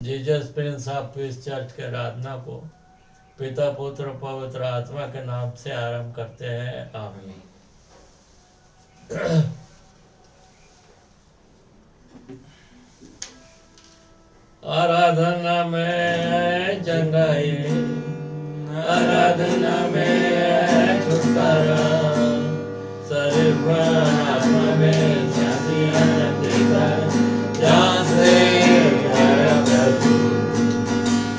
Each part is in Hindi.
Jesus Prince of peace church के आराधना को पिता पुत्र पवित्र आत्मा के नाम से आरंभ करते हैं। आमीन। आराधना में चंगाई, आराधना में छुटकारा, शरीर आत्मा में शांति आनंदिता, जहाँ से प्रभु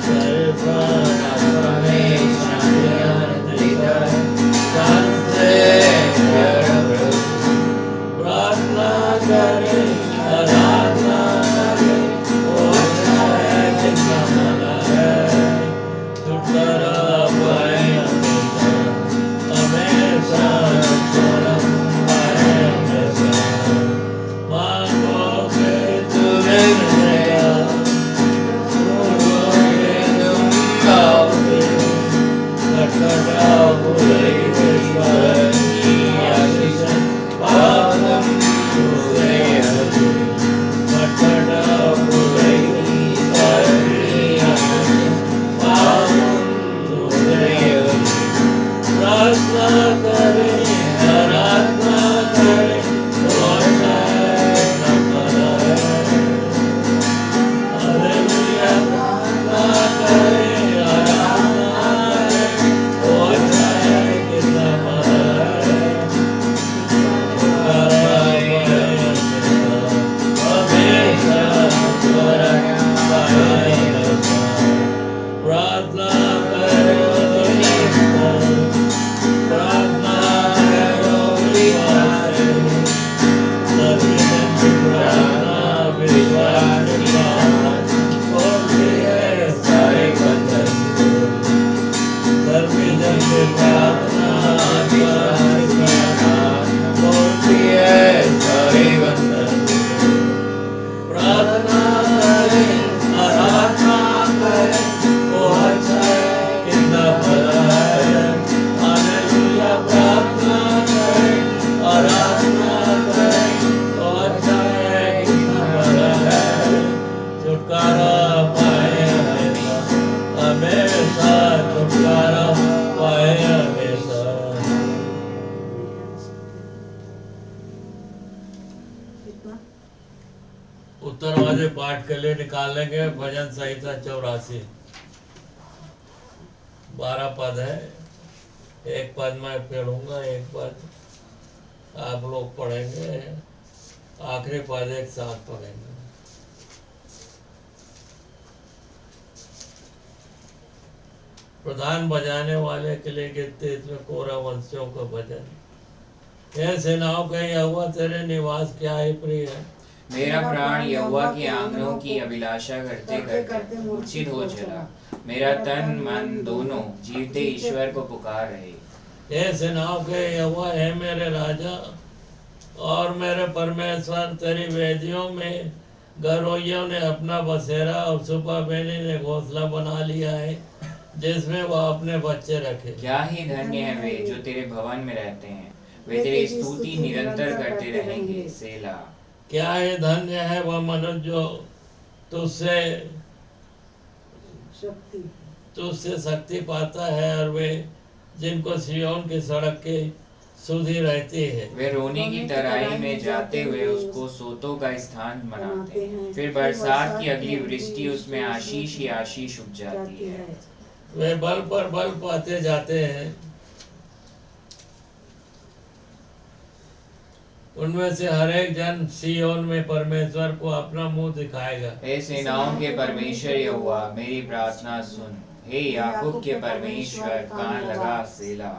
शरीर आत्मा में शांति आनंदिता, जहाँ से प्रभु प्रार्थना करें, आराधना करें, छुटकारा पाए हमेशा, छुटकारा पाए हमेशा। मांगोगे तो मिलेगा, ढूंढोगे तुम पाओगे, खटखटाओगे ईश्वर की आशीष पाओ तुम पूरे अभी, खटखटाओगे ईश्वर की आशीष पाओ तुम पूरे अभी। प्रार्थना करें, आराधना करें, और न कराए। हालेलुया। प्रार्थना करें, आराधना करें, और न कराए। छुटकारा पाए हमेशा, छुटकारा पाए हमेशा। प्रार्थना करो निरंतर, प्रार्थना करो विश्वास, सर्वजन की प्रार्थना विश्वास के साथ खोलती है सारे बंधन को। सर्वजन की प्रार्थना विश्वास के साथ खोलती है सारे बंधन को। प्रार्थना करें, आराधना करें, वो अच्छा है, कितना भला है। हालेलुया। प्रार्थना करें, आराधना करें, वो अच्छा है, कितना भला है। छुटकारा पाए हमेशा, हमेशा छुटकारा पाए हमेशा। उत्तरवादी पाठ के लिए निकालेंगे भजन संहिता 84। 12 पद है, एक पद मैं पढ़ूंगा, एक पद आप लोग पढ़ेंगे, आखिरी पद एक साथ पढ़ेंगे। प्रधान बजाने वाले के लिए गिनती इसमें कोरा वंशियों का भजन। हे सेनाओं के यहोवा तेरे निवास क्या ही प्रिय है। मेरा प्राण यहोवा के आंगनों की अभिलाषा करते करते मूर्छित हो चला। मेरा तन मन दोनों जीवते ईश्वर को पुकार रहे। हे सेनाओं के यहोवा, है मेरे राजा और मेरे परमेश्वर, तेरी वेदियों में गरोइयों ने अपना बसेरा और सुपा बेनी ने घोंसला बना लिया है, जिसमें वह अपने बच्चे रखे। क्या ही धन्य है वे जो तेरे भवन में रहते हैं, वे तेरी स्तुति निरंतर करते रहेंगे। सेला। क्या ही धन्य है वह मनुष्य जो तुझसे शक्ति पाता है, और वे जिनको सियोन की सड़क की सुधि रहती है। वे रोने की तराई में जाते हुए उसको सोतों का स्थान बनाते हैं। फिर बरसात की अगली वृष्टि उसमें आशीष ही आशीष उग जाती है। वे बल पर बल पाते जाते हैं, उनमें से हर एक जन सियोन में परमेश्वर को अपना मुंह दिखाएगा। हे सेनाओं के परमेश्वर यहोवा, मेरी प्रार्थना सुन। हे याकूब के परमेश्वर, कान लगा। सेला।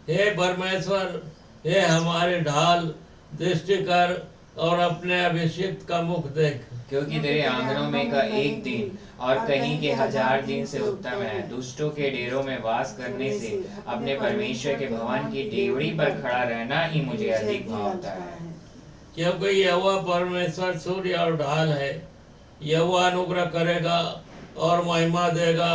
हे परमेश्वर, हे हमारे ढाल, दृष्टि कर और अपने अभिषिक्त का मुख देख। क्योंकि तेरे आंगनों में का एक दिन और कहीं के 1000 दिन से उत्तम है। दुष्टों के डेरों में वास करने से अपने परमेश्वर के भवन की डेवड़ी पर खड़ा रहना ही मुझे अधिक भावता है। क्योंकि यहोवा परमेश्वर सूर्य और ढाल है, यहोवा अनुग्रह करेगा और महिमा देगा,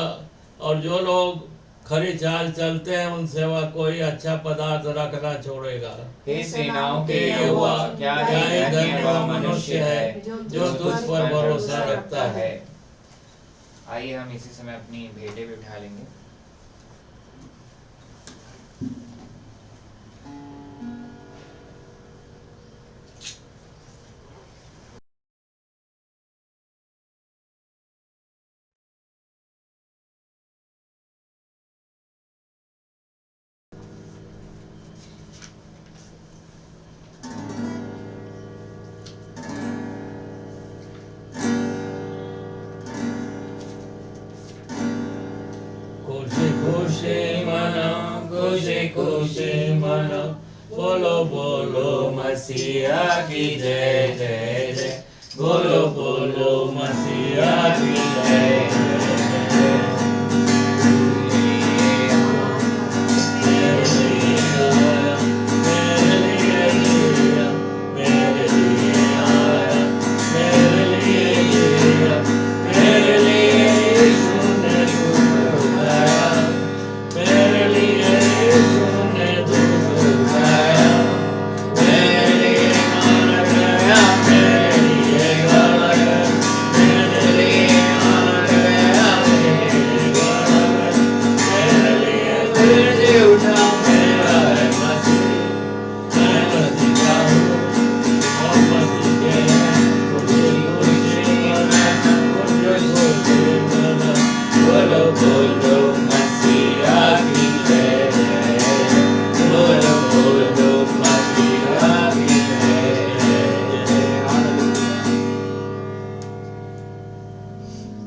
और जो लोग खरी चाल चलते हैं उन सेवा कोई अच्छा पदार्थ रखना छोड़ेगा। हे सेनाओं के यहोवा, क्या ही धन्य वह मनुष्य है जो तुझ पर भरोसा रखता है। आइए हम इसी समय अपनी भेंटें भी उठा लेंगे। खुशी खुशी मनाओ, खुशी खुशी मनाओ, बोलो बोलो मसीहा की जय जय जय, बोलो बोलो मसीहा की जय जय जय। मेरे लिए आया, मेरे लिए जिया, मेरे लिए आया, मेरे लिए जिया, मेरे लिए यीशु ने दुख उठाया, मेरे लिए यीशु ने दुख उठाया, मेरे लिए मर गया, मेरे लिए गड़ गया, मेरे लिए मर गया, मेरे लिए गड़ गया, मेरे लिए फिर जी उठा, मेरा है मसीह, मैं मसीह का हूँ, हम मसीह के हैं, खुशी खुशी मनाओ, खुशी खुशी मनाओ, बोलो बोलो मसीहा की जय जय, बोलो बोलो मसीहा की जय जय।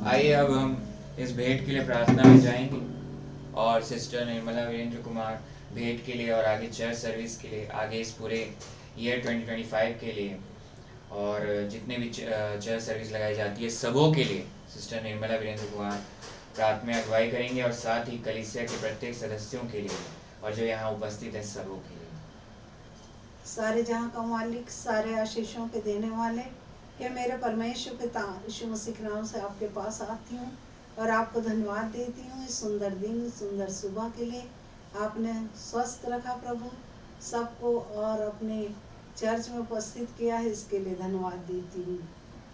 आइए अब हम इस भेंट के लिए प्रार्थना में जाएंगे और सिस्टर निर्मला वीरेंद्र कुमार भेंट के लिए और आगे चर्च सर्विस के लिए, आगे इस पूरे ईयर 2025 के लिए और जितने भी चर्च सर्विस लगाई जाती है सबों के लिए सिस्टर निर्मला वीरेंद्र कुमार प्रार्थना में अगुवाई करेंगे और साथ ही कलीसिया के प्रत्येक सदस्यों के लिए और जो यहाँ उपस्थित है सबों के लिए। सारे जहाँ का मालिक, सारे आशीषों के देने वाले, ये मेरे परमेश्वर पिता यीशु मसीह के नाम से आपके पास आती हूँ और आपको धन्यवाद देती हूँ इस सुंदर दिन, सुंदर सुबह के लिए। आपने स्वस्थ रखा प्रभु सबको और अपने चर्च में उपस्थित किया है, इसके लिए धन्यवाद देती हूँ।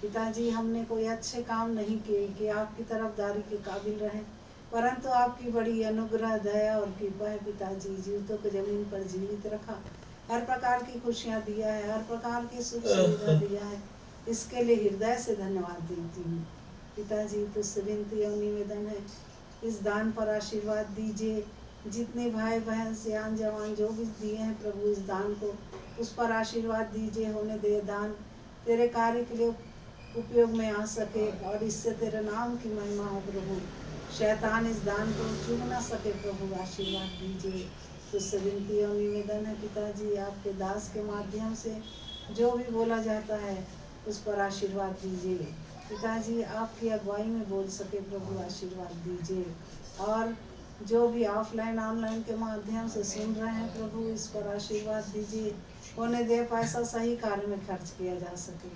पिताजी, हमने कोई अच्छे काम नहीं किए कि आपकी तरफदारी के काबिल रहें, परंतु आपकी बड़ी अनुग्रह, दया और कृपा है पिताजी। जीवितों को जमीन पर जीवित रखा, हर प्रकार की खुशियाँ दिया है, हर प्रकार की सुख सुविधा दिया है, इसके लिए हृदय से धन्यवाद देती हूँ पिताजी। तुझसे विनती और निवेदन है, इस दान पर आशीर्वाद दीजिए। जितने भाई बहन सियान जवान जो भी दिए हैं प्रभु इस दान को, उस पर आशीर्वाद दीजिए। होने दे दान तेरे कार्य के लिए उपयोग में आ सके और इससे तेरे नाम की महिमा हो प्रभु। शैतान इस दान को चुन ना सके प्रभु, आशीर्वाद दीजिए। तुझसे विनती और निवेदन है पिताजी, आपके दास के माध्यम से जो भी बोला जाता है उस पर आशीर्वाद दीजिए पिताजी। आपकी अगुवाई में बोल सके प्रभु, आशीर्वाद दीजिए। और जो भी ऑफलाइन ऑनलाइन के माध्यम से सुन रहे हैं प्रभु, इस पर आशीर्वाद दीजिए। होने दे पैसा सही कार्य में खर्च किया जा सके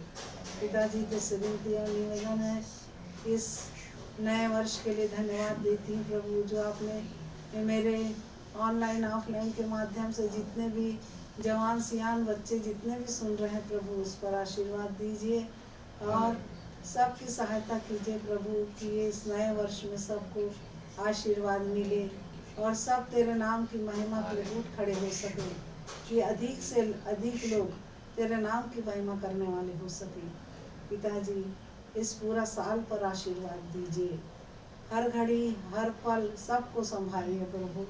पिताजी। तुझसे विनती और निवेदन है, इस नए वर्ष के लिए धन्यवाद देती हूँ प्रभु, जो आपने मेरे ऑनलाइन ऑफलाइन के माध्यम से जितने भी जवान सियान बच्चे जितने भी सुन रहे हैं प्रभु, उस पर आशीर्वाद दीजिए और सबकी सहायता कीजिए प्रभु कि ये इस नए वर्ष में सबको आशीर्वाद मिले और सब तेरे नाम की महिमा के लिए उठ खड़े हो सके, कि अधिक से अधिक लोग तेरे नाम की महिमा करने वाले हो सके पिताजी। इस पूरा साल पर आशीर्वाद दीजिए, हर घड़ी हर पल सबको संभालिए प्रभु।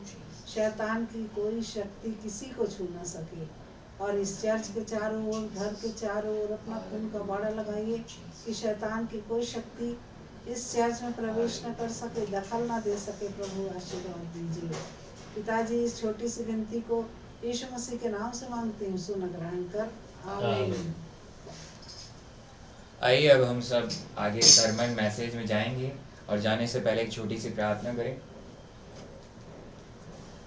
शैतान की कोई शक्ति किसी को छू ना सके और इस चर्च के चारों ओर, घर के चारों ओर अपना खून का बाड़ा लगाइए कि शैतान की कोई शक्ति इस चर्च में प्रवेश न कर सके, दखल ना दे सके प्रभु, आशीर्वाद दीजिए पिताजी। इस छोटी सी विनती को यीशु मसीह के नाम से मांगते हैं, सुन ग्रहण कर, आमीन। आइए अब हम सब आगे सरमन मैसेज में जाएंगे और जाने से पहले एक छोटी सी प्रार्थना करें।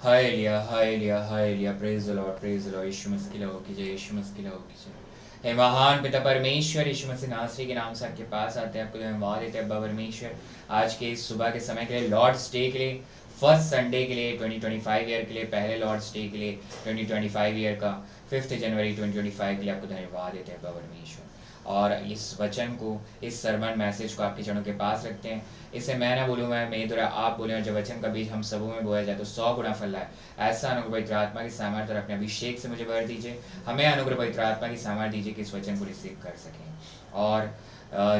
Hallelujah hallelujah hallelujah, praise the Lord, praise the Lord. यीशु मसीह की लहू की जय, यीशु मसीह की लहू की जय। हे महान पिता परमेश्वर, यीशु मसीह नासरी के नाम से आपके पास आते हैं, आपको धन्यवाद देते हैं अब्बा परमेश्वर, आज के इस सुबह के समय के लिए, लॉर्ड स्टे के लिए, फर्स्ट संडे के लिए 2025 ईयर के लिए, पहले लॉर्ड स्टे के लिए 2025 ईयर का 5 जनवरी 2025 के लिए आपको धन्यवाद देते हैं अब्बा परमेश्वर। और इस वचन को, इस सरमन मैसेज को आपके चरणों के पास रखते हैं। इसे मैं ना बोलूँ, मैं मेरे द्वारा आप बोले, और जब वचन का बीज हम सबों में बोया जाए तो 100 गुना फल लाए। ऐसा अनुग्रह पवित्र आत्मा की सामर्थ्य और अपने अभिषेक से मुझे भर दीजिए। हमें अनुग्रह पवित्र आत्मा की सामर्थ्य दीजिए कि इस वचन को रिसीव कर सकें, और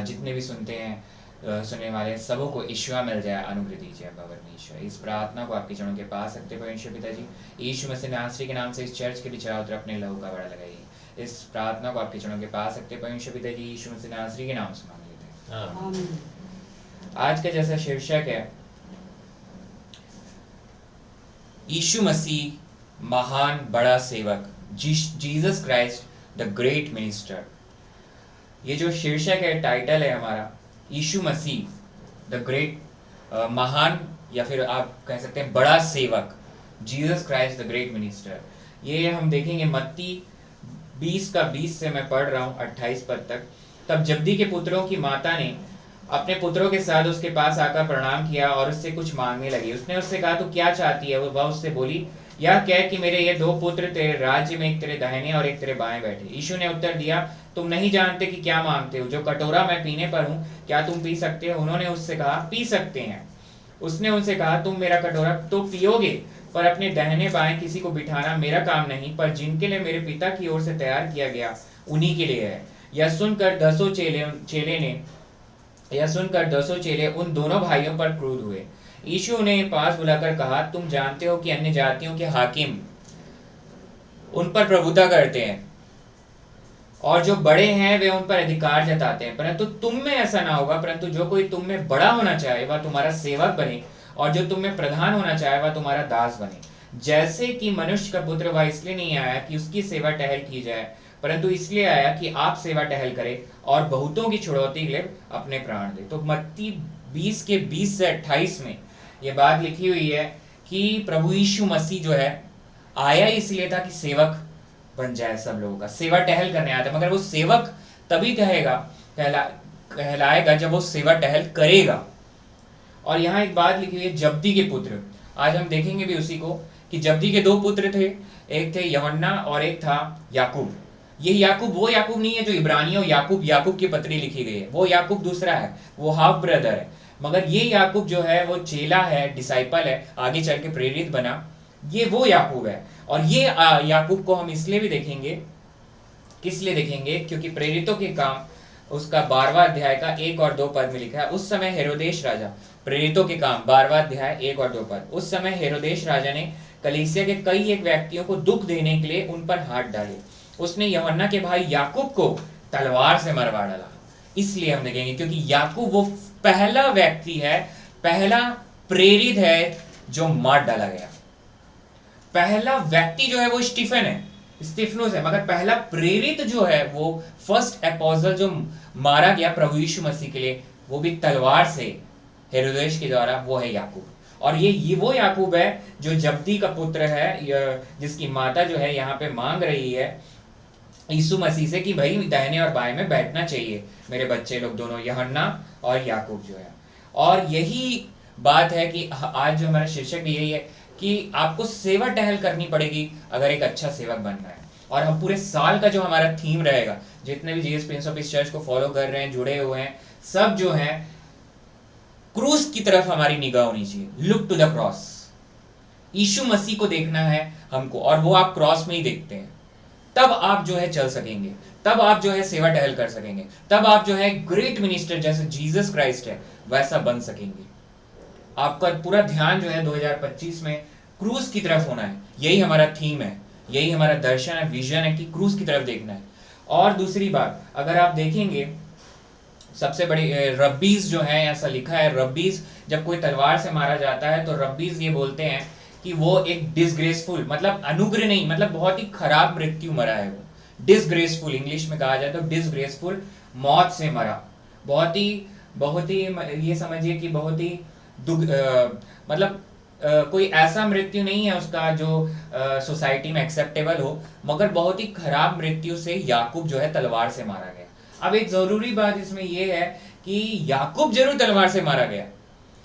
जितने भी सुनते हैं, सुनने वाले सबों को ईश्वर मिल जाए, अनुग्रह दीजिए परमेश्वर। इस प्रार्थना को आपके चरणों के पास रखते परमेश्वर पिताजी, यीशु मसीह नासरी के नाम से इस चर्च के भी चारों तरफ अपने लहू का बड़ा लगाइए। इस प्रार्थना को आपके चरणों के पास रखते परमेश्वर पिताजी, यीशु मसीह नासरी के नाम से मांग लेते हैं, आमीन। आज का जैसा शीर्षक है, यीशु मसीह महान बड़ा सेवक, Jesus Christ the great minister. ये जो शीर्षक है, टाइटल है हमारा, यीशु मसीह द ग्रेट, महान, या फिर आप कह सकते हैं बड़ा सेवक, Jesus Christ the great minister. ये हम देखेंगे मत्ती 20 से मैं पढ़ रहा हूँ 28 पद तक। तब जब्दी के पुत्रों की माता ने अपने पुत्रों के साथ उसके पास आकर प्रणाम किया और उससे कुछ मांगने लगी। उसने उससे कहा, तू क्या चाहती है? वह उससे बोली, यह कह कि मेरे ये 2 पुत्र तेरे राज्य में, एक तेरे दाहिने और एक तेरे बाएं बैठे। यीशु ने उत्तर दिया, तुम नहीं जानते कि क्या मांगते हो। जो कटोरा मैं पीने पर हूँ, क्या तुम पी सकते हो? उन्होंने उससे कहा, पी सकते हैं। उसने उनसे कहा, तुम मेरा कटोरा तो पियोगे, पर अपने दाहिने बाएं किसी को बिठाना मेरा काम नहीं, पर जिनके लिए मेरे पिता की ओर से तैयार किया गया उन्हीं के लिए है। यह सुनकर दसों चेले उन दोनों भाइयों पर क्रुद्ध हुए। यीशु उन्हें पास बुलाकर कहा, तुम जानते हो कि अन्य जातियों के हाकिम उन पर प्रभुता करते हैं, और जो बड़े हैं वे उन पर अधिकार जताते हैं, परंतु तुम में ऐसा ना होगा। परंतु जो कोई तुम में बड़ा होना चाहे वह तुम्हारा सेवक बने, और जो तुम में प्रधान होना चाहे वह तुम्हारा दास बने। जैसे कि मनुष्य का पुत्र वह इसलिए नहीं आया कि उसकी सेवा टहल की जाए, परंतु इसलिए आया कि आप सेवा टहल करें और बहुतों की छुड़ौती के लिए अपने प्राण दे। तो मत्ती 20 से 28 में ये बात लिखी हुई है कि प्रभु यीशु मसीह जो है आया इसलिए था कि सेवक बन जाए, सब लोगों का सेवा टहल करने आया था। मगर वो सेवक तभी कहलाएगा जब वो सेवा टहल करेगा। और यहाँ एक बात लिखी हुई है, जब्दी के पुत्र। आज हम देखेंगे भी उसी को, कि जब्दी के 2 पुत्र थे, एक थे यूहन्ना और एक था याकूब। ये याकूब वो याकूब नहीं है जो इब्रानियों याकूब की पत्री लिखी गई है, वो याकूब दूसरा है, वो हाफ ब्रदर है। मगर ये याकूब जो है वो चेला है, डिसाइपल है, आगे चल के प्रेरित बना, ये वो याकूब है। और ये याकूब को हम इसलिए भी देखेंगे, किस लिए देखेंगे, क्योंकि प्रेरितों के काम उसका 12वां अध्याय का 1 और 2 पद में लिखा है। उस समय हेरोदेश राजा, प्रेरितों के काम 12वां अध्याय 1 और 2 पद, उस समय हेरोदेश राजा ने कलीसिया के कई एक व्यक्तियों को दुख देने के लिए उन पर हाथ डाले। उसने यूहन्ना के भाई याकूब को तलवार से मरवा डाला। इसलिए हम देखेंगे क्योंकि याकूब वो पहला व्यक्ति है, पहला प्रेरित है जो मार डाला गया। पहला व्यक्ति जो है वो स्टीफनुस है, मगर पहला प्रेरित जो है वो फर्स्ट एपोस्टल जो मारा गया प्रभु यीशु मसीह के लिए, वो भी तलवार से हेरोदेस के द्वारा, वो है याकूब। और ये वो याकूब है जो जब्दी का पुत्र है, जिसकी माता जो है यहाँ पे मांग रही है यीशु मसीह से कि भाई दाहिने और बाएं में बैठना चाहिए मेरे बच्चे लोग दोनों, यूहन्ना और याकूब जो है। और यही बात है कि आज जो हमारा शीर्षक भी यही है कि आपको सेवा टहल करनी पड़ेगी अगर एक अच्छा सेवक बनना है। और हम पूरे साल का जो हमारा थीम रहेगा, जितने भी GS Prince of peace church को फॉलो कर रहे हैं, जुड़े हुए हैं, सब जो है क्रूस की तरफ हमारी निगाह होनी चाहिए। लुक टू द क्रॉस, यीशु मसीह को देखना है हमको, और वो आप क्रॉस में ही देखते हैं। तब आप जो है चल सकेंगे, तब आप जो है सेवा टहल कर सकेंगे, तब आप जो है ग्रेट मिनिस्टर जैसे जीसस क्राइस्ट है वैसा बन सकेंगे। आपका पूरा ध्यान जो है 2025 में क्रूस की तरफ होना है। यही हमारा थीम है, यही हमारा दर्शन है, विजन है कि क्रूस की तरफ देखना है। और दूसरी बात, अगर आप देखेंगे सबसे बड़ी रब्बीज जो है, ऐसा लिखा है, रब्बीज जब कोई तलवार से मारा जाता है तो रब्बीज ये बोलते हैं कि वो एक डिसग्रेसफुल, मतलब अनुग्रह नहीं, मतलब बहुत ही खराब मृत्यु मरा है वो। डिसग्रेसफुल इंग्लिश में कहा जाए तो डिसग्रेसफुल मौत से मरा। बहुत ही ये समझिए कि बहुत ही मतलब कोई ऐसा मृत्यु नहीं है उसका जो सोसाइटी में एक्सेप्टेबल हो, मगर बहुत ही खराब मृत्यु से याकूब जो है तलवार से मारा गया। अब एक जरूरी बात इसमें यह है कि याकूब जरूर तलवार से मारा गया,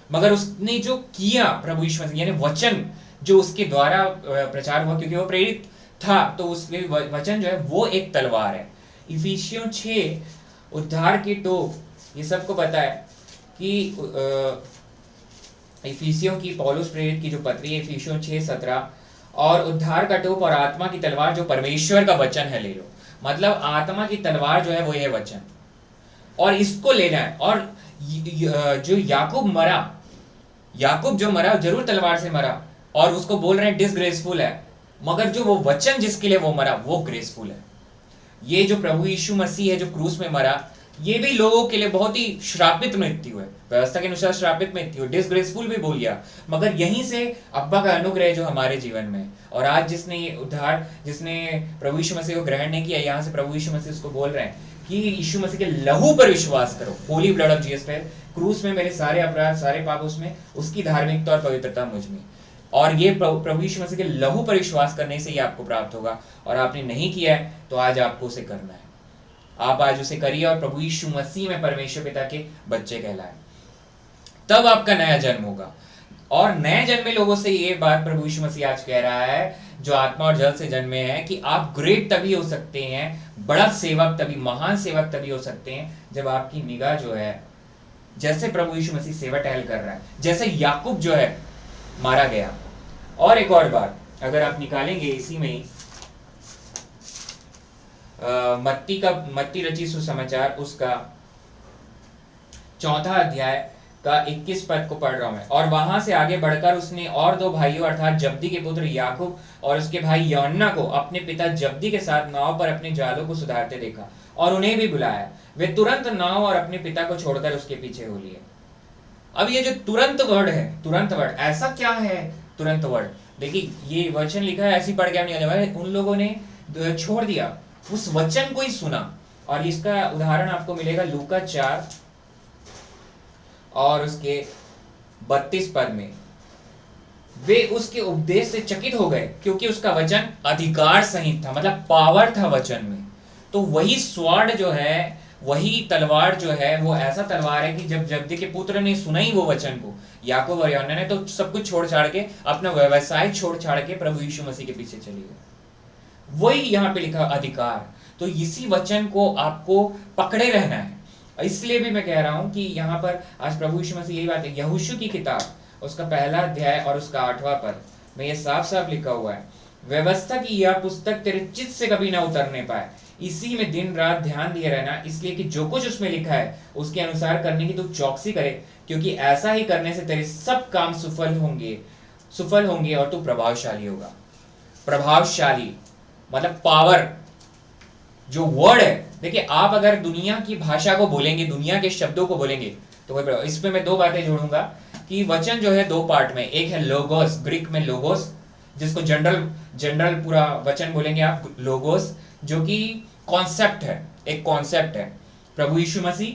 मगर उसने जो किया प्रभु यीशु मसीह, यानी वचन जो उसके द्वारा प्रचार हुआ, क्योंकि वो प्रेरित था, तो उसके वचन जो है वो एक तलवार है। इफिसियों 6 उद्धार की टोप ये सबको पता है कि इफिसियों की पौलुस प्रेरित की जो पत्री है इफिसियों 6:17, और उद्धार का टोप और आत्मा की तलवार जो परमेश्वर का वचन है ले लो। मतलब आत्मा की तलवार जो है वो ये वचन, और इसको लेना है। और जो याकूब मरा, याकूब जो मरा जरूर तलवार से मरा, और उसको बोल रहे हैं डिसग्रेसफुल है, मगर जो वो वचन जिसके लिए वो मरा वो ग्रेसफुल है। ये जो प्रभु यीशु मसीह है जो क्रूस में मरा, ये भी लोगों के लिए बहुत ही श्रापित मृत्यु है, व्यवस्था के अनुसार श्रापित मृत्यु, डिसग्रेसफुल भी बोल गया, मगर यहीं से अब्बा का अनुग्रह जो हमारे जीवन में। और आज जिसने उद्धार, जिसने प्रभु यीशु मसीह को ग्रहण नहीं किया, यहाँ से प्रभु यीशु मसीह उसको बोल रहे हैं कि यीशु मसीह के लहू पर विश्वास करो, होली ब्लड ऑफ जीसस पे, क्रूस में मेरे सारे अपराध सारे पाप उसमें, उसकी धार्मिकता और पवित्रता मुझ में। और ये प्रभु यीशु मसीह के लहू पर विश्वास करने से ही आपको प्राप्त होगा। और आपने नहीं किया है तो आज आपको उसे करना है। आप आज उसे करिए और प्रभु यीशु मसीह में परमेश्वर पिता के बच्चे कहलाए, तब आपका नया जन्म होगा। और नए जन्मे लोगों से ये बात प्रभु यीशु मसीह आज कह रहा है जो आत्मा और जल से जन्मे हैं कि आप ग्रेट तभी हो सकते हैं, बड़ा सेवक तभी, महान सेवक तभी हो सकते हैं जब आपकी निगाह जो है, जैसे प्रभु यीशु मसीह सेवा टहल कर रहा है, जैसे याकूब जो है मारा गया। और एक और बात अगर आप निकालेंगे इसी में ही मत्ती रची सुसमाचार उसका 4 अध्याय का 21 पद को पढ़ रहा हूं मैं। और वहां से आगे बढ़कर उसने और 2 भाइयों अर्थात जब्दी के पुत्र याकूब और उसके भाई यूहन्ना को अपने पिता जब्दी के साथ नाव पर अपने जालों को सुधारते देखा और उन्हें भी बुलाया। वे तुरंत नाव और अपने पिता को छोड़कर उसके पीछे हो लिए। अब ये जो तुरंत वर्ड है, तुरंत वर्ड, ऐसा क्या है तुरंत वर्ड? देखिए ये वचन लिखा है, ऐसी पढ़ के नहीं आने, उन लोगों ने छोड़ दिया, उस वचन को ही सुना। और इसका उदाहरण आपको मिलेगा लूका 4 और उसके 32 पद में। वे उसके उपदेश से चकित हो गए क्योंकि उसका वचन अधिकार सहित था, मतलब पावर था वचन में। तो वही स्वॉर्ड जो है, वही तलवार जो है, वो ऐसा तलवार है कि जब जब्दी के पुत्र ने सुना ही वो वचन को, याकूब और यूहन्ना ने, तो सब कुछ छोड़ छाड़ के, अपना व्यवसाय छोड़ छाड़ के प्रभु यीशु मसीह के पीछे चले गए। वही यहाँ पे लिखा अधिकार। तो इसी वचन को आपको पकड़े रहना है। इसलिए भी मैं कह रहा हूं कि यहाँ पर आज प्रभु यीशु मसीह यही बात है, यहोशू की किताब उसका 1 अध्याय और उसका 8वां पद में ये साफ साफ लिखा हुआ है, व्यवस्था की यह पुस्तक तेरे चित्त से कभी ना उतरने पाए, इसी में दिन रात ध्यान दिए रहना, इसलिए कि जो कुछ उसमें लिखा है उसके अनुसार करने की तू चौकसी करे, क्योंकि ऐसा ही करने से तेरे सब काम सफल होंगे और तू प्रभावशाली होगा। प्रभावशाली मतलब पावर, जो वर्ड है। देखिए आप अगर दुनिया की भाषा को बोलेंगे, दुनिया के शब्दों को बोलेंगे तो कोई, इसमें मैं 2 बातें जोड़ूंगा कि वचन जो है 2 पार्ट में, एक है लोगोस, ग्रीक में लोगोस, जिसको जनरल पूरा वचन बोलेंगे आप, लोगोस, जो कि कॉन्सेप्ट है, एक कॉन्सेप्ट है। प्रभु यीशु मसीह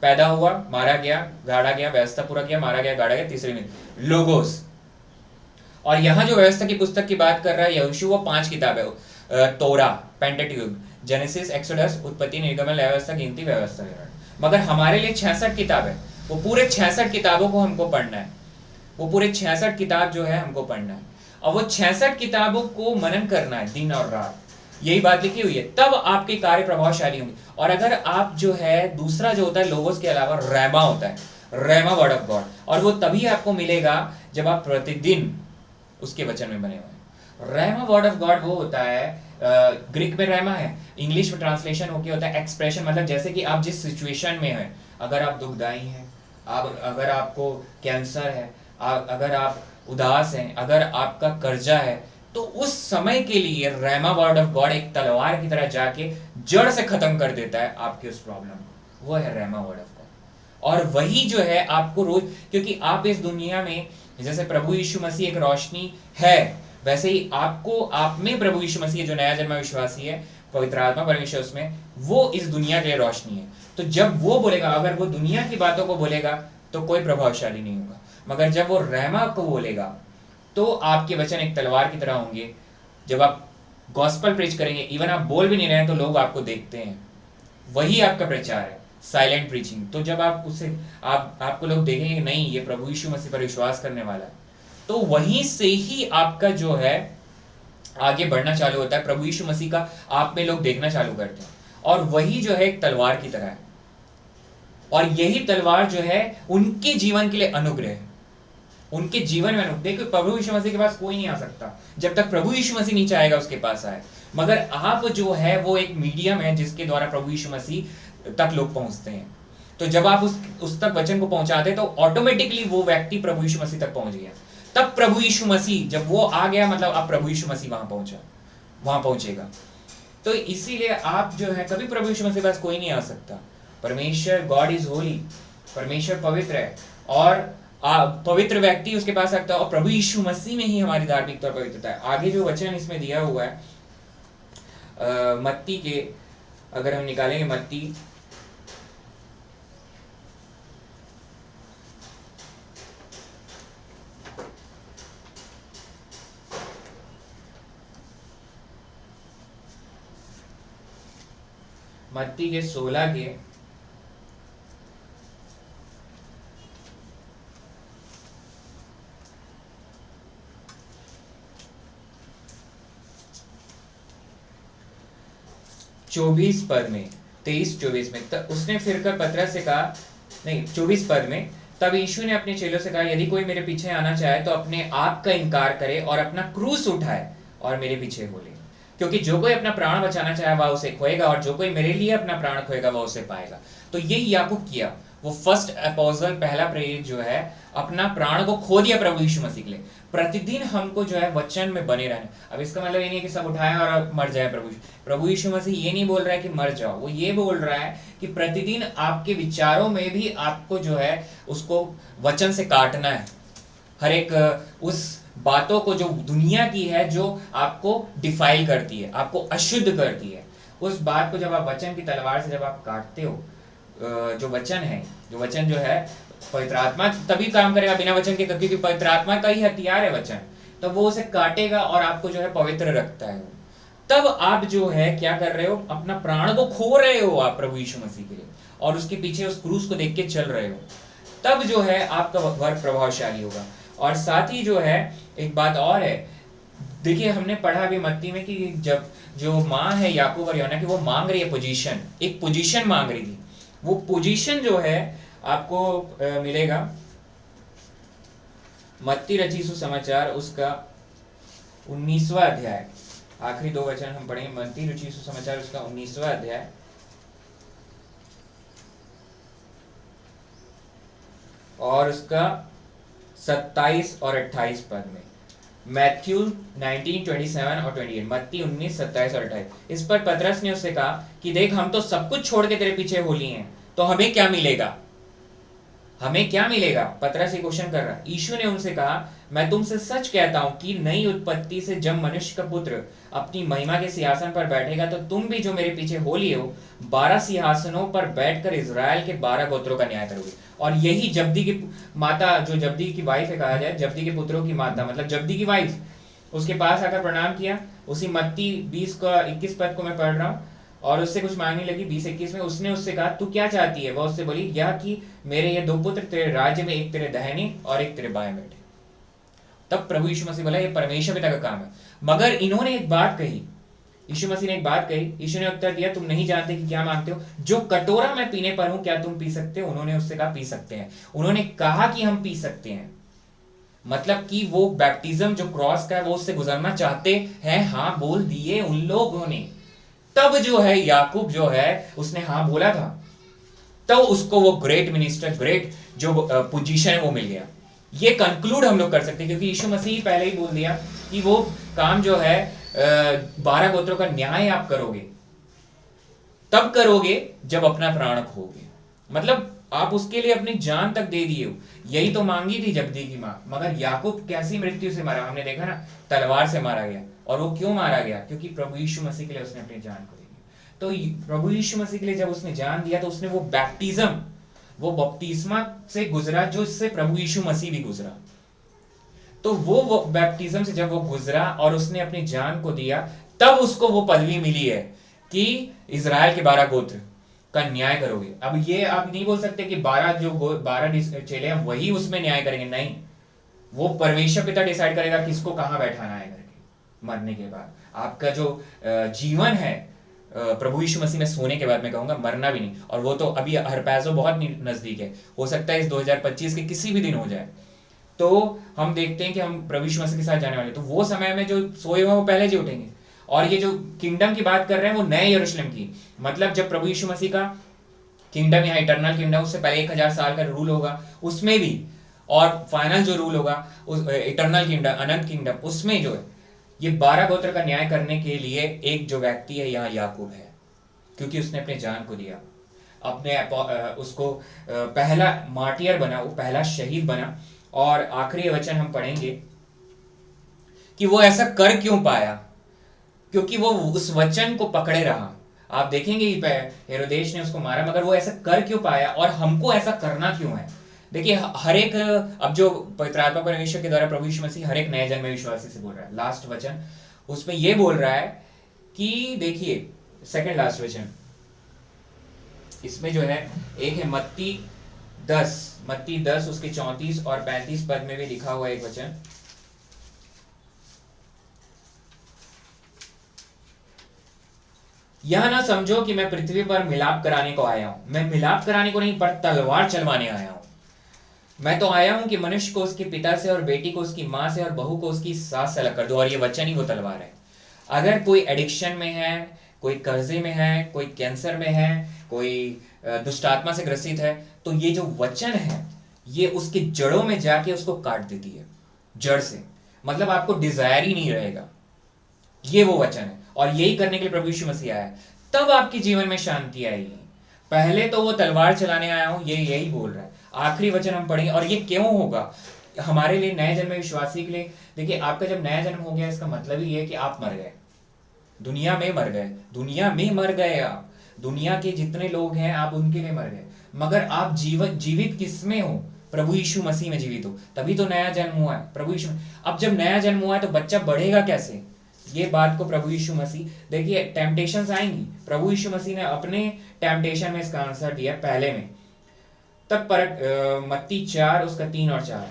पैदा हुआ, मारा गया, गाड़ा गया, व्यवस्था पूरा किया, मारा गया, गाड़ा गया, तीसरे में लोगोस। और यहाँ जो व्यवस्था की पुस्तक की बात कर रहा है यहोशू, वो 5 किताब है, तोरा, पेंटेट्यूक, जेनेसिस, एक्सोडस, उत्पत्ति, निर्गमन, व्यवस्था, गिनती, व्यवस्था विवरण। मगर हमारे लिए 66 किताब है, वो पूरे 66 किताबों को हमको पढ़ना है, वो पूरे 66 किताब जो है हमको पढ़ना है, और वो 66 किताबों को मनन करना है दिन और रात। यही बात लिखी हुई है, तब आपके कार्य प्रभावशाली होंगे। और अगर आप जो है, दूसरा जो होता है लोगोस के अलावा रेमा होता है, रेमा वर्ड ऑफ गॉड, और वो तभी आपको मिलेगा जब आप प्रतिदिन उसके वचन में बने हुए। रेमा वर्ड ऑफ गॉड वो होता है, ग्रीक में रेमा है, इंग्लिश में ट्रांसलेशन होके होता है एक्सप्रेशन, मतलब जैसे कि आप जिस सिचुएशन में हैं, अगर आप दुखदाई हैं, अगर आपको कैंसर है, अगर आप उदास हैं, अगर आपका कर्जा है, तो उस समय के लिए रेमा वर्ड ऑफ गॉड एक तलवार की तरह जाके जड़ से खत्म कर देता है आपके उस प्रॉब्लम को। वो है रेमा वर्ड ऑफ गॉड। और वही जो है आपको रोज, क्योंकि आप इस दुनिया में, जैसे प्रभु यीशु मसीह एक रोशनी है, वैसे ही आपको, आप में प्रभु यीशु मसीह जो नया जन्मा विश्वासी है, पवित्र आत्मा परमेश्वर उसमें, वो इस दुनिया के लिए रोशनी है। तो जब वो बोलेगा, अगर वो दुनिया की बातों को बोलेगा तो कोई प्रभावशाली नहीं होगा, मगर जब वो रहमा को बोलेगा तो आपके वचन एक तलवार की तरह होंगे। जब आप गॉस्पेल प्रीच करेंगे, इवन आप बोल भी नहीं रहे हैं तो लोग आपको देखते हैं, वही आपका प्रचार है, साइलेंट प्रीचिंग। तो जब आप उसे आपको लोग देखेंगे नहीं ये प्रभु यीशु मसीह पर विश्वास करने वाला है, तो वहीं से ही आपका जो है आगे बढ़ना चालू होता है, प्रभु यीशु मसीह का आप में लोग देखना चालू करते हैं। और वही जो है एक तलवार की तरह है, और यही तलवार जो है उनके जीवन के लिए अनुग्रह है, उनके जीवन में अनुग्रह। देखो प्रभु यीशु मसीह के पास कोई नहीं आ सकता जब तक प्रभु यीशु मसीह नहीं चाहेगा उसके पास आए, मगर आप जो है वो एक मीडियम है जिसके द्वारा प्रभु यीशु मसीह तक लोग पहुंचते हैं। तो जब आप उस तक वचन को पहुंचाते तो ऑटोमेटिकली वो व्यक्ति प्रभु यीशु मसीह तक पहुंच गया। तब प्रभु यीशु मसीह जब वो आ गया, मतलब अब प्रभु यीशु मसीह वहां पहुंचेगा। तो इसीलिए आप जो है कभी प्रभु यीशु मसीह के पास कोई नहीं आ सकता। परमेश्वर गॉड इज होली, परमेश्वर पवित्र है, और पवित्र व्यक्ति उसके पास सकता है, और प्रभु यीशु मसीह में ही हमारी धार्मिकता और पवित्रता है। आगे जो वचन इसमें दिया हुआ है मत्ती के, अगर हम निकालेंगे मत्ती 16 के 24 पद में, 23-24 में, तब उसने फिरकर पतरस से कहा, नहीं 24 पद में, तब यीशु ने अपने चेलों से कहा, यदि कोई मेरे पीछे आना चाहे तो अपने आप का इनकार करे और अपना क्रूस उठाए और मेरे पीछे हो ले। क्योंकि जो कोई अपना प्राण बचाना चाहे वह उसे खोएगा, और जो कोई मेरे लिए अपना प्राण खोएगा वह उसे पाएगा। तो यही याकूब किया, वो फर्स्ट अपोस्टल, पहला प्रेरित जो है, अपना प्राण को खो दिया प्रभु यीशु मसीह के लिए। प्रतिदिन हमको जो है वचन में बने रहना। अब इसका मतलब ये नहीं कि सब उठाए और मर जाए। प्रभु यीशु मसीह ये नहीं बोल रहा है कि मर जाओ, वो ये बोल रहा है कि प्रतिदिन आपके विचारों में भी आपको जो है उसको वचन से काटना है। हर एक उस बातों को जो दुनिया की है, जो आपको डिफाइल करती है, आपको अशुद्ध करती है, उस बात को जब आप वचन की तलवार से जब आप काटते हो, जो वचन जो है पवित्र आत्मा तभी काम करेगा बिना वचन के, क्योंकि पवित्र आत्मा का ही हथियार है वचन। तो वो उसे काटेगा और आपको जो है पवित्र रखता है। तब आप जो है क्या कर रहे हो, अपना प्राण को खो रहे हो आप प्रभु यीशु मसीह के लिए, और उसके पीछे उस क्रूस को देख के चल रहे हो। तब जो है आपका वर्क प्रभावशाली होगा। और साथ ही जो है एक बात और है, देखिए हमने पढ़ा अभी मत्ती में कि जब जो माँ है याकूब और यूहन्ना की, वो मांग रही है पोजीशन, एक पोजीशन मांग रही थी। वो पोजीशन जो है आपको मिलेगा मत्ती रची सुसमाचार उसका 19वां अध्याय, आखिरी 2 वचन हम पढ़ेंगे। मत्ती रची सुसमाचार उसका 19वां अध्याय और उसका 27 और 28 पद में। मैथ्यू 19:27 और 28, मत्ती 19, 27 और 28। इस पर पतरस ने उससे कहा कि देख, हम तो सब कुछ छोड़ के तेरे पीछे हो लिए हैं, तो हमें क्या मिलेगा? हमें क्या मिलेगा? पतरस ये क्वेश्चन कर रहा है। यीशु ने उनसे कहा, मैं तुमसे सच कहता हूं कि नई उत्पत्ति से जब मनुष्य का पुत्र अपनी महिमा के सिंहासन पर बैठेगा, तो तुम भी जो मेरे पीछे हो लिए हो 12 सिंहासनों पर बैठकर इजराइल के 12 गोत्रों का न्याय करोगे। और यही जब्दी की माता, जो जब्दी की वाइफ है, कहा जाए जब्दी के पुत्रों की माता, मतलब जब्दी की वाइफ, उसके पास आकर प्रणाम किया। उसी मत्ती 20 का 21 पद को मैं पढ़ रहा हूँ। और उससे कुछ मांगने लगी 20-21 में। उसने उससे कहा, तू क्या चाहती है? वह उससे बोली, यह कि मेरे ये 2 पुत्र तेरे राज्य में, एक तेरे दाहिने और एक तेरे बाएं बैठे। तब प्रभु यीशु मसीह बोला, ये परमेश्वर पिता का काम है। मगर इन्होंने एक बात कही, यीशु मसीह ने एक बात कही। यीशु ने उत्तर दिया, तुम नहीं जानते कि क्या मांगते हो। जो कटोरा मैं पीने पर हूं, क्या तुम पी सकते हो? उन्होंने उससे कहा, पी सकते हैं। उन्होंने कहा कि हम पी सकते हैं, मतलब कि वो बैप्टिज्म जो क्रॉस का है वो उससे गुजरना चाहते हैं। हाँ बोल दिए उन लोगों ने। तब जो है याकूब जो है उसने हाँ बोला था, तो उसको वो ग्रेट मिनिस्टर, ग्रेट जो पोजीशन है वो मिल गया। ये कंक्लूड हम लोग कर सकते हैं, क्योंकि यीशु मसीह पहले ही बोल दिया कि वो काम जो है 12 गोत्रों का न्याय आप करोगे, तब करोगे जब अपना प्राण खोगे। मतलब आप उसके लिए अपनी जान तक दे दिए हो। यही तो मांगी थी जब्दी की मां। मगर याकूब कैसी मृत्यु से मारा, हमने देखा ना, तलवार से मारा गया। और वो क्यों मारा गया? क्योंकि प्रभु यीशु मसीह के लिए उसने अपनी जान को दी। तो प्रभु यीशु मसीह के लिए जब उसने जान दिया, तो उसने वो बैप्टिज्म, वो बपतिस्मा से गुजरा जो इससे प्रभु यीशु मसीह भी गुजरा। तो वो बैप्टिज्म से जब वो गुजरा और उसने अपनी जान को दिया, तब उसको वो पदवी मिली है कि इजराइल के 12 गोत्र का न्याय करोगे। अब ये आप नहीं बोल सकते कि 12 चेले हैं वही उसमें न्याय करेंगे, नहीं। वो परमेश्वर पिता डिसाइड करेगा किसको कहां बैठाना है करके। मरने के बाद आपका जो जीवन है प्रभु यीशु मसीह में सोने के बाद मैं कहूँगा मरना भी नहीं, और वो तो अभी हरपैजो बहुत नज़दीक है, हो सकता है इस 2025 के किसी भी दिन हो जाए। तो हम देखते हैं कि हम प्रभु यीशु मसीह के साथ जाने वाले, तो वो समय में जो सोए हुए वो पहले जी उठेंगे। और ये जो किंगडम की बात कर रहे हैं वो नए यरूशलेम की, मतलब जब प्रभु यीशु मसीह का किंगडम यहाँ इटर्नल किंगडम, उससे पहले 1000 साल का रूल होगा उसमें भी, और फाइनल जो रूल होगा उस इटर्नल किंगडम, अनंत किंगडम, उसमें जो है ये 12 गोत्र का न्याय करने के लिए एक जो व्यक्ति है यहाँ याकूब है, क्योंकि उसने अपने जान को दिया, अपने उसको पहला मार्टियर बना, वो पहला शहीद बना। और आखिरी वचन हम पढ़ेंगे कि वो ऐसा कर क्यों पाया, क्योंकि वो उस वचन को पकड़े रहा। आप देखेंगे हेरोदेश ने उसको मारा, मगर वो ऐसा कर क्यों पाया, और हमको ऐसा करना क्यों है। देखिए हर एक, अब जो पवित्र आत्मा परमेश्वर के द्वारा प्रभु यीशु मसीह हर एक नए जन्मे विश्वासी से बोल रहा है, लास्ट वचन उसमें ये बोल रहा है कि देखिए सेकंड लास्ट वचन इसमें जो है, एक है मत्ती 10 उसके 34 और 35 पद में भी लिखा हुआ एक वचन, यह ना समझो कि मैं पृथ्वी पर मिलाप कराने को आया हूं। मैं मिलाप कराने को नहीं, पर तलवार चलवाने आया हूं। मैं तो आया हूं कि मनुष्य को उसके पिता से, और बेटी को उसकी मां से, और बहू को उसकी सास से अलग कर दो। और ये वचन ही वो तलवार है। अगर कोई एडिक्शन में है, कोई कर्जे में है, कोई कैंसर में है, कोई दुष्टात्मा से ग्रसित है, तो ये जो वचन है ये उसकी जड़ों में जाके उसको काट देती है, जड़ से, मतलब आपको डिजायर ही नहीं रहेगा। ये वो वचन है, और यही करने के लिए प्रभु यीशु मसीह आया, तब आपके जीवन में शांति आएगी। पहले तो वो तलवार चलाने आया हूं, ये यही बोल रहा है। आखिरी वचन हम पढ़ेंगे, और ये क्यों होगा हमारे लिए, नए जन्म विश्वासी के लिए। देखिए आपका जब नया जन्म हो गया, इसका मतलब ही है कि आप मर गए, दुनिया में मर गए, दुनिया में मर गए आप, दुनिया के जितने लोग हैं आप उनके लिए मर गए, मगर आप जीवित किसमें हो, प्रभु यीशु मसीह में जीवित हो, तभी तो नया जन्म हुआ है प्रभु यीशु। अब जब नया जन्म हुआ है तो बच्चा बढ़ेगा कैसे, ये बात को प्रभु यीशु मसीह, देखिए टेम्पटेशंस आएंगी, प्रभु यीशु मसीह ने अपने टेम्पटेशन में इसका आंसर दिया पहले में। तब मत्ती 4 उसका 3 और 4,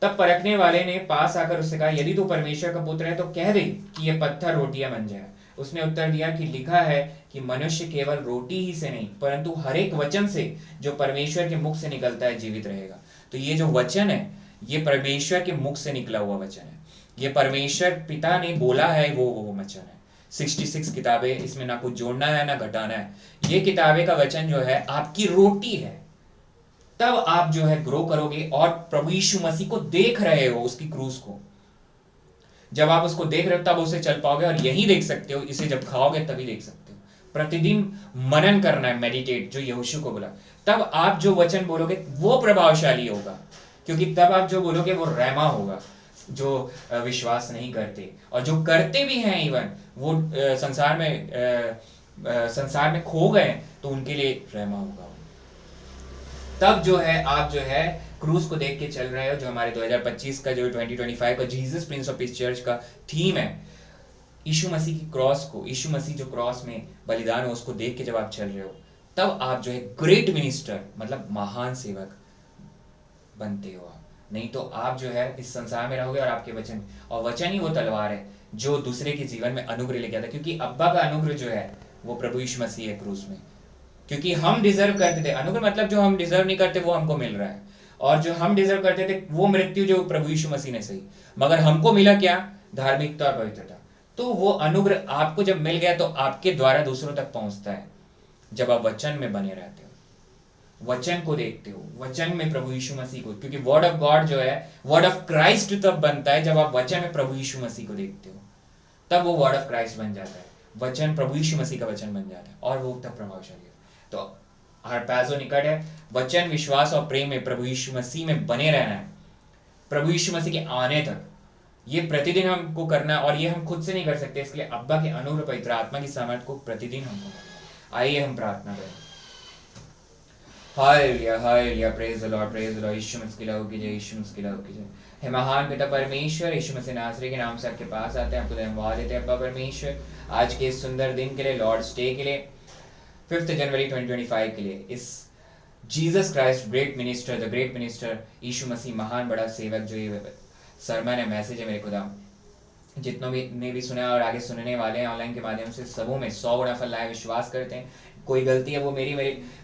तब परखने वाले ने पास आकर उससे कहा, यदि तू परमेश्वर का पुत्र है तो कह दे कि ये पत्थर रोटियां बन जाए। उसने उत्तर दिया कि लिखा है कि मनुष्य केवल रोटी ही से नहीं, परंतु हर एक वचन से जो परमेश्वर के मुख से निकलता है जीवित रहेगा। तो ये जो वचन है ये परमेश्वर के मुख से निकला हुआ वचन है, ये परमेश्वर पिता ने बोला है, वो वचन है। 66 किताबें, इसमें ना कुछ जोड़ना है ना घटाना है। ये किताबें का वचन जो है आपकी रोटी है। तब आप जो है ग्रो करोगे, और प्रभु यीशु मसीह को देख रहे हो, उसकी क्रूस को, जब आप उसको देख रहे हो तब उसे चल पाओगे, और यही देख सकते हो, इसे जब खाओगे तभी देख सकते हो। प्रतिदिन मनन करना है, मेडिटेट, जो यहोशू को बोला, तब आप जो वचन बोलोगे वो प्रभावशाली होगा, क्योंकि तब आप जो बोलोगे वो रहमा होगा। जो विश्वास नहीं करते और जो करते भी हैं, इवन वो संसार में खो गए, तो उनके लिए रहमा होगा। तब जो है आप जो है क्रूस को देख के चल रहे हो, जो हमारे 2025 का, जो 2025 का Jesus Prince of peace church का थीम है, यीशु मसीह की क्रॉस को, यीशु मसीह जो क्रॉस में बलिदान हो उसको देख के जब आप चल रहे हो, तब आप जो है ग्रेट मिनिस्टर, मतलब महान सेवक बनते हो। नहीं तो आप जो है इस संसार में रहोगे, और आपके वचन, और वचन ही वो तलवार है जो दूसरे के जीवन में अनुग्रह लेके आता है, क्योंकि अब्बा का अनुग्रह जो है वो प्रभु यीशु मसीह है क्रूस में। क्योंकि हम डिजर्व करते थे, अनुग्रह मतलब जो हम डिजर्व नहीं करते वो हमको मिल रहा है, और जो हम डिजर्व करते थे वो मृत्यु जो प्रभु यीशु मसीह ने सही, मगर हमको मिला क्या, धार्मिकता और पवित्रता। तो वो अनुग्रह आपको जब मिल गया तो आपके द्वारा दूसरों तक पहुंचता है, जब आप वचन में बने रहते हो, वचन को देखते हो, वचन में प्रभु यीशु मसीह को, क्योंकि वर्ड ऑफ गॉड जो है, वर्ड ऑफ क्राइस्ट तब बनता है जब आप वचन में प्रभु यीशु मसीह को देखते हो, तब वो वर्ड ऑफ क्राइस्ट बन जाता है, वचन प्रभु यीशु मसीह का वचन बन जाता है, और वो तब प्रभावशाली है। तो हरपैजो निकट है, वचन, विश्वास और प्रेम में प्रभु यीशु मसीह में बने रहना है, प्रभु यीशु मसीह के आने तक। ये प्रतिदिन हमको करना है, और ये हम खुद से नहीं कर सकते, इसके लिए अब्बा के अनुग्रह, पवित्र आत्मा की सामर्थ को प्रतिदिन हमको करना है। आइए हम प्रार्थना करें। Hallelujah, hallelujah, praise the Lord, praise the Lord. यीशु मसीह की लहू की जय, यीशु मसीह की लहू की जय। हे महान पिता परमेश्वर, यीशु मसीह नासरी के नाम से आपके पास आते हैं, आपको धन्यवाद देते हैं अब्बा परमेश्वर, आज के इस सुंदर दिन के लिए, लॉर्ड्स डे के लिए, 5 जनवरी 2025 के लिए, इस Jesus Christ great minister, the great minister, यीशु मसीह महान बड़ा सेवक, जो ये सरमन है, मैसेज है मेरे खुदा, जितनों भी ने भी सुना और आगे सुनने वाले हैं ऑनलाइन के माध्यम से, सबों में 100 गुना फल लाए विश्वास करते हैं। कोई गलती है वो मेरी,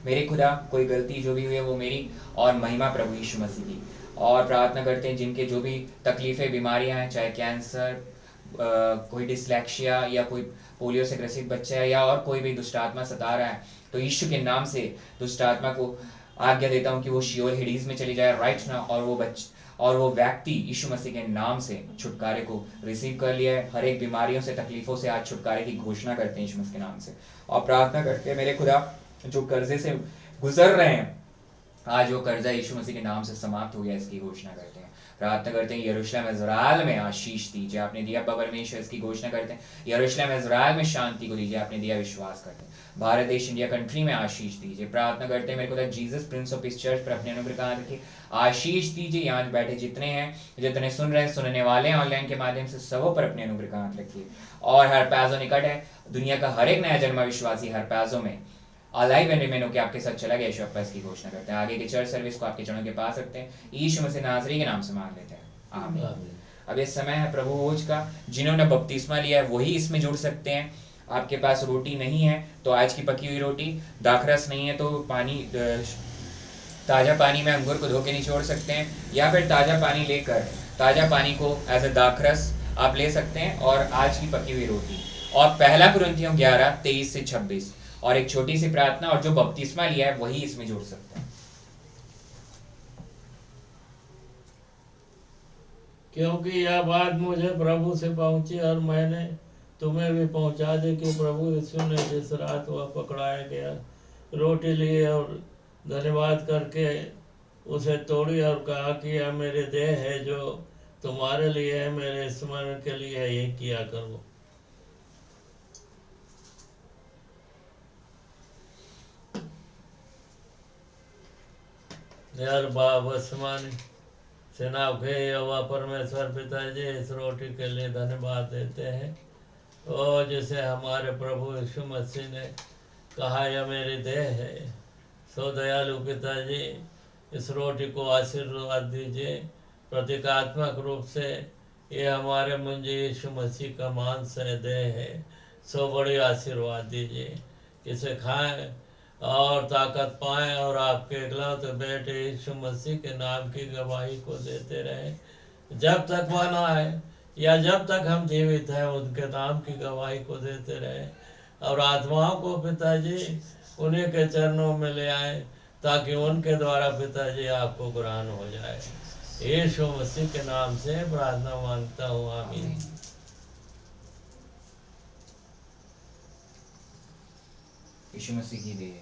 मेरे खुदा, कोई गलती जो भी हुई है वो मेरी, और महिमा प्रभु यीशु मसीह की। और प्रार्थना करते हैं जिनके जो भी तकलीफ़ें, बीमारियां हैं, चाहे कैंसर, कोई डिसलेक्शिया, या कोई पोलियो से ग्रसित बच्चा है, या और कोई भी दुष्ट आत्मा सता रहा है, तो यीशु के नाम से दुष्ट आत्मा को आज्ञा देता हूँ कि वो शियोर हेडीज में चली जाए राइट नाउ, और वो व्यक्ति यीशु मसीह के नाम से छुटकारे को रिसीव कर लिया है। हर एक बीमारियों से, तकलीफों से आज छुटकारे की घोषणा करते हैं यीशु मसीह के नाम से। और प्रार्थना करते हैं मेरे खुदा, जो कर्जे से गुजर रहे हैं, आज वो कर्जा यीशु मसीह के नाम से समाप्त हो गया, इसकी घोषणा करते हैं। प्रार्थना करते हैं यरूशलेम इज़राइल में आशीष दीजिए, आपने दिया परमेश्वर, इसकी घोषणा करते हैं। यरूशलेम इज़राइल में शांति को दीजिए, आपने दिया, विश्वास करते हैं। भारत देश, इंडिया कंट्री में आशीष दीजिए। प्रार्थना करते हैं मेरे को जीसस प्रिंस ऑफ इस चर्च पर अपने अनुग्रह का रखिए, आशीष दीजिए। यहाँ बैठे जितने हैं, जितने सुन रहे हैं, सुनने वाले हैं ऑनलाइन के माध्यम से, सबों पर अपने अनुग्रह का रखिए। और हर पैजो निकट है, दुनिया का हर एक नया जन्मा विश्वासी हर पैजो में अलाइव एंड रिमेन होकर आपके साथ चला गया, यीशु आपका इसकी घोषणा करते हैं। आगे के चर्च सर्विस को आपके चरणों के पास रखते हैं, यीशु मसीह नासरी के नाम से मांग लेते हैं, आमीन। अब ये समय है प्रभु भोज का। जिन्होंने बपतिस्मा लिया है वही इसमें जुड़ सकते हैं। आपके पास रोटी नहीं है तो आज की पकी हुई रोटी, दाखरस नहीं है तो पानी, ताज़ा पानी में अंगूर को धो के निचोड़ सकते हैं, या फिर ताज़ा पानी लेकर ताज़ा पानी को एज ए दाखरस आप ले सकते हैं, और आज की पकी हुई रोटी। और पहला कुरिन्थियों 11:23 से 26, और एक छोटी सी प्रार्थना, और जो बपतिस्मा लिया है वही इसमें जुड़ सकते हैं। क्योंकि यह बात मुझे प्रभु से पहुंची और मैंने तुम्हें भी पहुंचा दी कि प्रभु यीशु ने जिस रात वह पकड़ाया गया, रोटी ली और धन्यवाद करके उसे तोड़ी और कहा कि यह मेरे देह है जो तुम्हारे लिए है, मेरे स्मरण के लिए ये किया करो। यार बाबसमानी सेनाओं के यहोवा परमेश्वर पिताजी इस रोटी के लिए धन्यवाद देते हैं, और जिसे हमारे प्रभु यीशु मसीह ने कहा यह मेरी देह है। सो दयालु पिताजी, इस रोटी को आशीर्वाद दीजिए। प्रतीकात्मक रूप से ये हमारे मुंजी यीशु मसीह का मांस है, देह है। सो बड़ी आशीर्वाद दीजिए, इसे खाएं और ताकत पाएं, और आपके इकलौते बेटे यीशु मसीह के नाम की गवाही को देते रहें जब तक वह ना आए, या जब तक हम जीवित हैं उनके नाम की गवाही को देते रहें। और आत्माओं को पिताजी उन्हीं के चरणों में ले आए, ताकि उनके द्वारा पिताजी आपको ग्रहण हो जाए। यीशु मसीह के नाम से प्रार्थना मांगता हूँ, आमीन। यीशु मसीह की देह,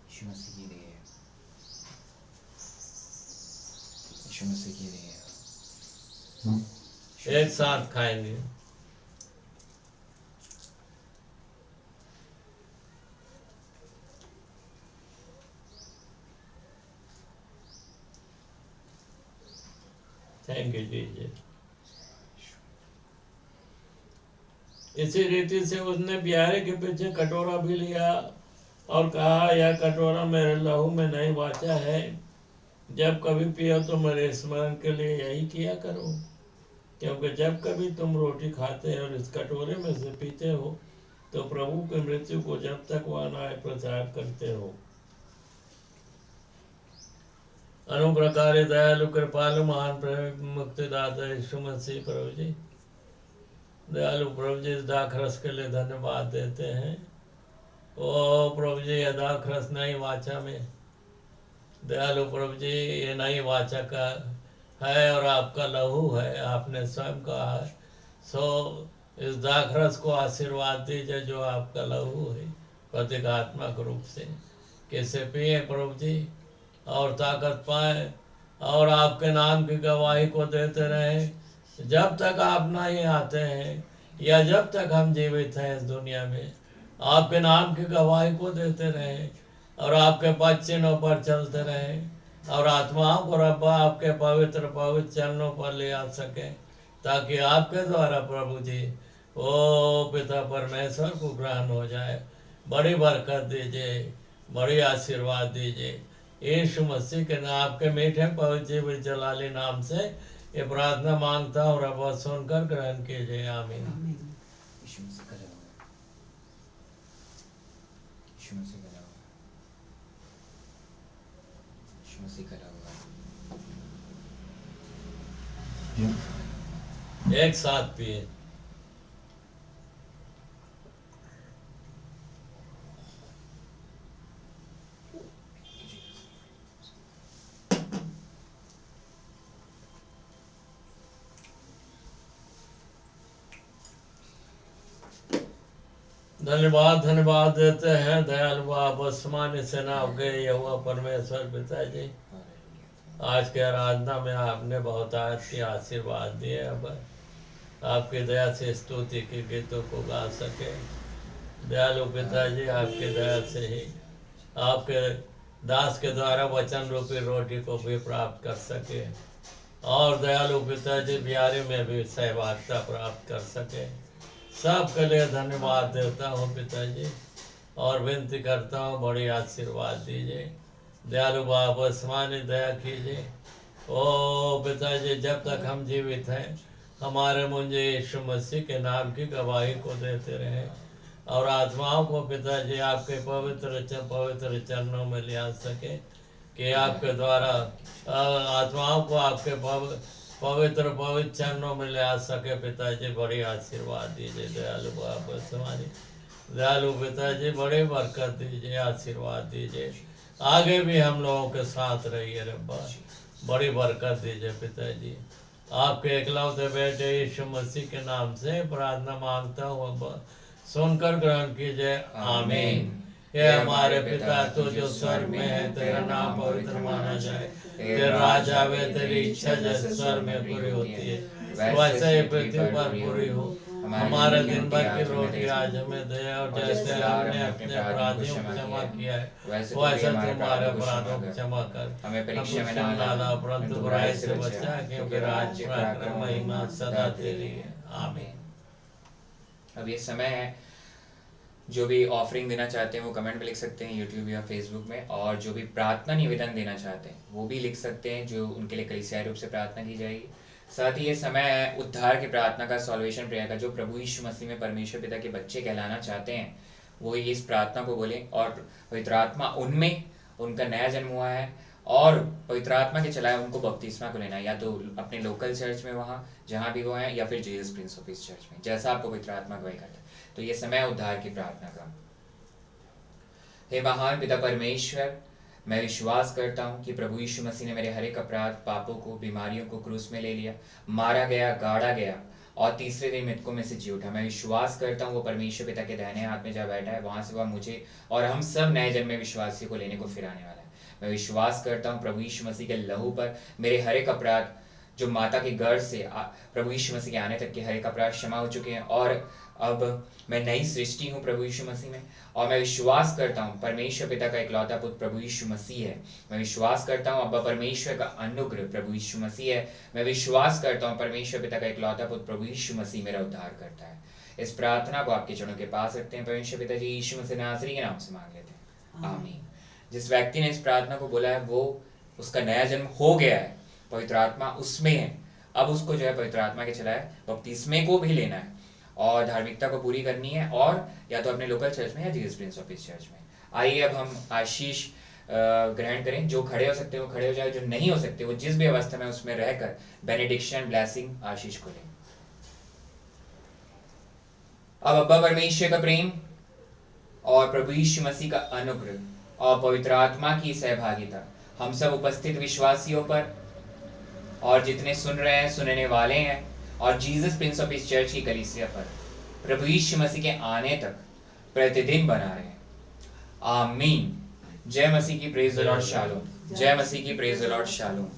यीशु मसीह की देह, यीशु मसीह की देह। एक साथ खाएंगे। थैंक यू जी। इसी रीति से उसने प्यारे के पीछे कटोरा भी लिया और कहा, यह कटोरा मेरे लहू में नई वाचा है, जब कभी पियो तो मेरे स्मरण के लिए यही किया करो। क्योंकि जब कभी तुम रोटी खाते और इस कटोरे में से पीते हो तो प्रभु की मृत्यु को जब तक वह न आए प्रचार करते हो। अनुग्रहकारी, दयालु, कृपालु, महान मुक्तिदाता यीशु मसीह प्रभु जी, दयालु प्रभु जी, इस दाखरस के लिए धन्यवाद देते हैं। ओ प्रभु जी, यह दाखरस नई वाचा में, दयालु प्रभु जी, ये नई वाचा का है और आपका लहू है, आपने स्वयं कहा है। सो इस दाखरस को आशीर्वाद दीजिए जो आपका लहू है, प्रतीकात्मक रूप से, कैसे पिए प्रभु जी और ताकत पाए, और आपके नाम की गवाही को देते रहें जब तक आप नहीं आते हैं, या जब तक हम जीवित हैं इस दुनिया में। आपके नाम की गवाही को देते रहें और आपके पद चिन्हों पर चलते रहें, और आत्माओं को रब्बा आपके पवित्र पवित्र चरणों पर ले आ सकें, ताकि आपके द्वारा प्रभु जी ओ पिता परमेश्वर को ग्रहण हो जाए। बड़ी बरकत दीजिए, बड़ी आशीर्वाद दीजिए। यीशु मसीह के नाम, आपके मीठे पवित्र जीवित जलाली नाम से ये प्रार्थना मांगता हूँ रब सुनकर ग्रहण कीजिए। आमीन। यीशु मसीह का नाम है। यीशु मसीह का नाम है। यीशु मसीह का नाम है। एक साथ पिए। धन्यवाद देते हैं दयालु बाप आसमानी सेना के यहोवा परमेश्वर पिताजी। आज के आराधना में आपने बहुत अच्छी आशीर्वाद दिए। अब आपकी दया से स्तुति के गीतों को गा सके। दयालु पिताजी आपकी दया से ही आपके दास के द्वारा वचन रूपी रोटी को भी प्राप्त कर सके और दयालु पिताजी बिहारी में भी सहभागिता प्राप्त कर सके। सबके लिए धन्यवाद देता हूँ पिताजी और विनती करता हूँ बड़ी आशीर्वाद दीजिए। दयालु बाप आसमानी दया कीजिए। ओ पिताजी जब तक हम जीवित हैं हमारे मुझे यीशु मसीह के नाम की गवाही को देते रहे और आत्माओं को पिताजी आपके पवित्र चरणों में ले आ सके कि आपके द्वारा आत्माओं को आपके पवित्र चरणों में ले आ सके। पिताजी बड़ी आशीर्वाद दीजिए। दयालु बाप आसमानी दयालु पिताजी बड़ी बरकत दीजिए, आशीर्वाद दीजिए। आगे भी हम लोगों के साथ रहिए रब्बा, बड़ी बरकत दीजिए पिताजी। आपके एकलौते बेटे यीशु मसीह के नाम से प्रार्थना मांगता हूँ, अब सुनकर ग्रहण कीजिए। आमीन। हे हमारे पिता तो जो स्वर्ग में है, तेरा नाम पवित्र माना जाए, तेरा राज आवे, तेरी इच्छा जैसे स्वर्ग में पूरी होती है वैसे ही पृथ्वी पर पूरी हो। हमारे दिन भर की रोटी आज हमें दे और जैसे हमने अपने अपराधियों को क्षमा किया है वैसे तुम्हारे अपराधों को क्षमा कर। हमें परीक्षा में न डाला परंतु बुराई से बचा, क्योंकि राज्य पराक्रम महिमा सदा तेरी है। आमीन। अब ये समय है, जो भी ऑफरिंग देना चाहते हैं वो कमेंट में लिख सकते हैं यूट्यूब या फेसबुक में, और जो भी प्रार्थना निवेदन देना चाहते हैं वो भी लिख सकते हैं, जो उनके लिए कलीसियाई रूप से प्रार्थना की जाएगी। साथ ही ये समय है उद्धार की प्रार्थना का, सॉल्वेशन प्रेयर का। जो प्रभु यीशु मसीह में परमेश्वर पिता के बच्चे कहलाना चाहते हैं वो इस प्रार्थना को बोलें और पवित्र आत्मा उनमें, उनका नया जन्म हुआ है और पवित्र आत्मा के चलाए उनको बपतिस्मा को लेना है, या तो अपने लोकल चर्च में वहाँ जहाँ भी वो हैं, या फिर Jesus Prince of peace church में, जैसा आपको पवित्र आत्मा गवाही करता है। तो ये समय उद्धार की प्रार्थना का। हे महान पिता परमेश्वर, मैं विश्वास करता हूँ कि प्रभु यीशु मसीह ने मेरे हर एक अपराध, पापों को, बीमारियों को क्रूस में ले लिया, मारा गया, गाड़ा गया और तीसरे दिन मृतकों में से जी उठा। मैं विश्वास करता हूँ वो परमेश्वर पिता के दाहिने हाथ में जहाँ बैठा है वहाँ से वह मुझे और हम सब नए जन्मे विश्वासियों को लेने को फिर आने वाला है। मैं विश्वास करता हूँ प्रभु यीशु मसीह के लहू पर मेरे हर एक अपराध, जो माता के गर्भ से प्रभु यीशु मसीह के आने तक के हर एक अपराध क्षमा हो चुके हैं और अब मैं नई सृष्टि हूँ प्रभु यीशु मसीह में। और मैं विश्वास करता हूँ परमेश्वर पिता का इकलौता पुत्र प्रभु यीशु मसीह है। मैं विश्वास करता हूँ अब्बा परमेश्वर का अनुग्रह प्रभु यीशु मसीह है। मैं विश्वास करता हूँ परमेश्वर पिता का इकलौता पुत्र प्रभु यीशु मसीह मेरा उद्धार करता है। इस प्रार्थना को आपके चरणों के पास रखते हैं। परमेश्वर पिता जी यीशु मसीह नासरी के नाम से मांग लेते हैं, आमीन। जिस व्यक्ति ने इस प्रार्थना को बोला है वो, उसका नया जन्म हो गया है, पवित्र आत्मा उसमें है। अब उसको जो है पवित्र आत्मा के चलाए बपतिस्मे को भी लेना है और धार्मिकता को पूरी करनी है, और या तो अपने लोकल चर्च में या Jesus Prince of peace church में। आइए अब हम आशीष ग्रहण करें। जो खड़े हो सकते हैं वो खड़े हो जाए, जो नहीं हो सकते वो जिस भी अवस्था में उसमें रहकर बेनेडिक्शन, ब्लेसिंग, आशीष को लें। अब अब्बा परमेश्वर का प्रेम और प्रभु यीशु मसीह का अनुग्रह और पवित्र आत्मा की सहभागिता हम सब उपस्थित विश्वासियों पर और जितने सुन रहे हैं, सुनने वाले हैं, और Jesus Prince of peace church की कलीसिया पर प्रभु यीशु मसीह के आने तक प्रतिदिन बना रहे हैं, आमीन। जय मसीह की, प्रेज द लॉर्ड, शालोम। जय मसीह की, प्रेज द लॉर्ड, शालोम।